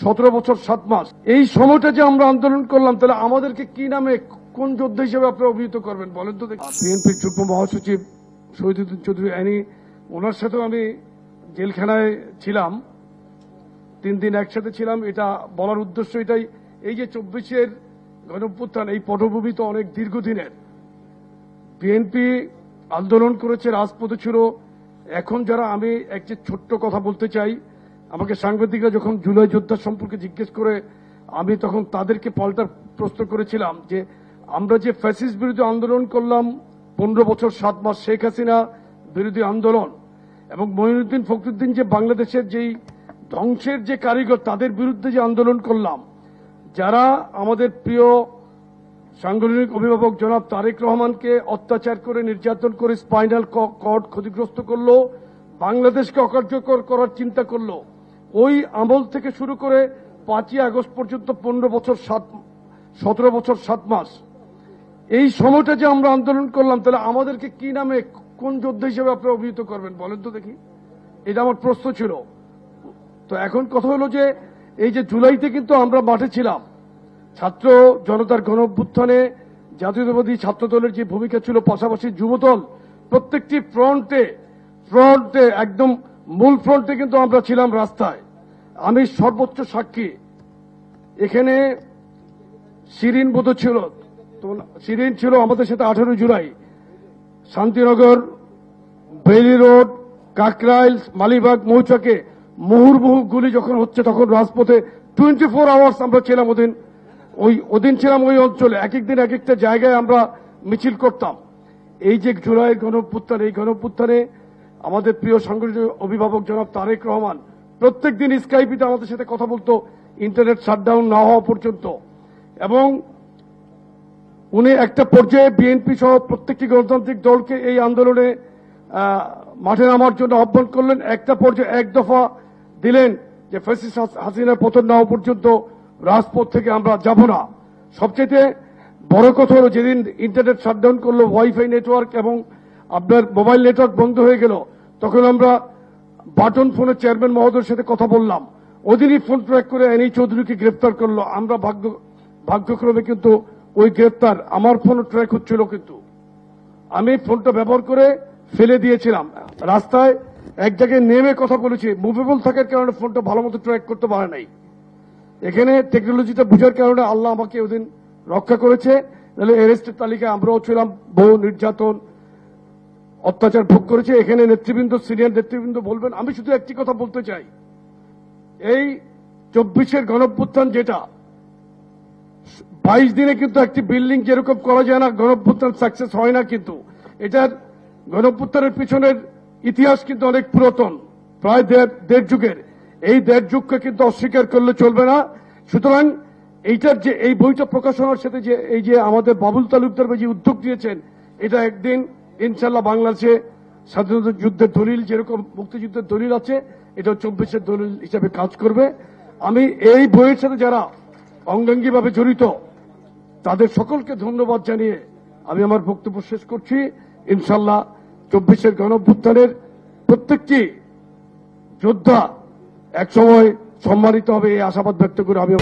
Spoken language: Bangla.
17 বছর 7 মাস এই সময়টা যে আমরা আন্দোলন করলাম, তাহলে আমাদেরকে কি নামে, কোন যোদ্ধা হিসেবে আপনারা অভিহিত করবেন বলেন তো দেখি। বিএনপির যুগ্ম মহাসচিব শহীদুদ্দিন চৌধুরী আইনি, ওনার সাথেও আমি জেলখানায় ছিলাম, 3 দিন একসাথে ছিলাম। এটা বলার উদ্দেশ্য এটাই, এই যে 24-এর গণঅভ্যুত্থান, এই পটভূমি তো অনেক দীর্ঘদিনের। বিএনপি আন্দোলন করেছে, রাজপথে ছিল। এখন যারা, আমি একটা ছোট্ট কথা বলতে চাই, আমাকে সাংবাদিকরা যখন জুলাই যোদ্ধা সম্পর্কে জিজ্ঞেস করে, আমি তখন তাদেরকে পাল্টা প্রশ্ন করেছিলাম যে আমরা যে ফ্যাসিস্ট বিরোধী আন্দোলন করলাম 15 বছর 7 মাস, শেখ হাসিনা বিরোধী আন্দোলন, এবং মঈনুদ্দিন ফখরুদ্দিন যে বাংলাদেশের যেই ধ্বংসের যে কারিগর, তাদের বিরুদ্ধে যে আন্দোলন করলাম, যারা আমাদের প্রিয় সাংগঠনিক অভিভাবক জনাব তারেক রহমানকে অত্যাচার করে, নির্যাতন করে, স্পাইনাল কর্ড ক্ষতিগ্রস্ত করলো, বাংলাদেশকে অকার্যকর করার চিন্তা করলো, ওই আমল থেকে শুরু করে 5ই আগস্ট পর্যন্ত 17 বছর 7 মাস এই সময়টা যে আমরা আন্দোলন করলাম, তাহলে আমাদেরকে কি নামে, কোন যোদ্ধা হিসেবে আপনারা অভিহিত করবেন বলেন তো দেখি। এটা আমার প্রশ্ন ছিল। তো এখন কথা হলো যে এই যে জুলাইতে কিন্তু আমরা মাঠে ছিলাম, ছাত্র জনতার গণঅভ্যুত্থানে জাতীয়তাবাদী ছাত্র দলের যে ভূমিকা ছিল, পাশাপাশি যুবদল, প্রত্যেকটি ফ্রন্টে একদম মূল ফ্রন্টে কিন্তু আমরা ছিলাম রাস্তায়। আমি সর্বোচ্চ সাক্ষী। এখানে শিরিন বোধ ছিল, তো শিরিন ছিল আমাদের সাথে 18 জুলাই। শান্তিনগর, বেইলি রোড, কাকরাইল, মালিবাগ, মৌচাকে মুহুর্মুহু গুলি যখন হচ্ছে, তখন রাজপথে 24 আওয়ার্স আমরা ছিলাম। ওদিন ছিলাম ওই অঞ্চলে, এক দিন এক একটা জায়গায় আমরা মিছিল করতাম। এই যে জুলাইয়ের গণঅভ্যুত্থান, এই গণঅভ্যুত্থানে আমাদের প্রিয় সাংগঠনিক অভিভাবক জনাব তারেক রহমান প্রত্যেক দিন স্কাইপিতে আমাদের সাথে কথা বলতো, ইন্টারনেট শাটডাউন না হওয়া পর্যন্ত। এবং উনি একটা পর্যায়ে বিএনপি সহ প্রত্যেকটি গণতান্ত্রিক দলকে এই আন্দোলনে মাঠে নামার জন্য আহ্বান করলেন। একটা পর্যায়ে এক দফা দিলেন যে ফ্যাসিস্ট হাসিনার পতন না হওয়া পর্যন্ত রাজপথ থেকে আমরা যাব না। সবচেয়ে বড় কথা হলো, যেদিন ইন্টারনেট শাটডাউন করলো, ওয়াইফাই নেটওয়ার্ক এবং আপনার মোবাইল নেটওয়ার্ক বন্ধ হয়ে গেল, তখন আমরা বাটন ফোনের চেয়ারম্যান মহোদয়ের সাথে কথা বললাম। ওদিনই ফোন ট্র্যাক করে এনি চৌধুরীকে গ্রেপ্তার করলো। আমরা ভাগ্যক্রমে কিন্তু ওই গ্রেপ্তার, আমার ফোনও ট্র্যাক হচ্ছিল, কিন্তু আমি ফোনটা ব্যবহার করে ফেলে দিয়েছিলাম। রাস্তায় এক জায়গায় নেমে কথা বলেছি, মুভেবল থাকার কারণে ফোনটা ভালো মতো ট্র্যাক করতে পারে নাই। এখানে টেকনোলজিটা বুঝার কারণে আল্লাহ আমাকে ওদিন রক্ষা করেছে। তাহলে অ্যারেস্টের তালিকায় আমরাও ছিলাম। বহু নির্যাতন, অত্যাচার ভোগ করেছে। এখানে নেতৃবৃন্দ, সিনিয়র নেতৃবৃন্দ বলবেন। আমি শুধু একটি কথা বলতে চাই, এই 24-এর গণঅভ্যুত্থান, যেটা 22 দিনে কিন্তু একটি বিল্ডিং যেরকম করা যায় না, গণঅভ্যুত্থান সাকসেস হয় না। কিন্তু এটার গণঅভ্যুত্থানের পিছনের ইতিহাস কিন্তু অনেক পুরাতন, প্রায় দেড় যুগের। এই 1.5 যুগকে কিন্তু অস্বীকার করলে চলবে না। সুতরাং এইটার যে এই বইটা প্রকাশনার সাথে যে এই যে আমাদের বাবুল তালুকদার যে উদ্যোগ নিয়েছেন, এটা একদিন ইনশাল্লাহ বাংলাদেশে স্বাধীনতা যুদ্ধের দলিল, যেরকম মুক্তিযুদ্ধের দলিল আছে, এটা 24-এর দলিল হিসেবে কাজ করবে। আমি এই বইয়ের সাথে যারা অঙ্গাঙ্গিভাবে জড়িত, তাদের সকলকে ধন্যবাদ জানিয়ে আমি আমার বক্তব্য শেষ করছি। ইনশাল্লাহ 24-এর গণঅভ্যুত্থানের প্রত্যেকটি যোদ্ধা একসময় সম্মানিত হবে, এই আশাবাদ ব্যক্ত করে আমি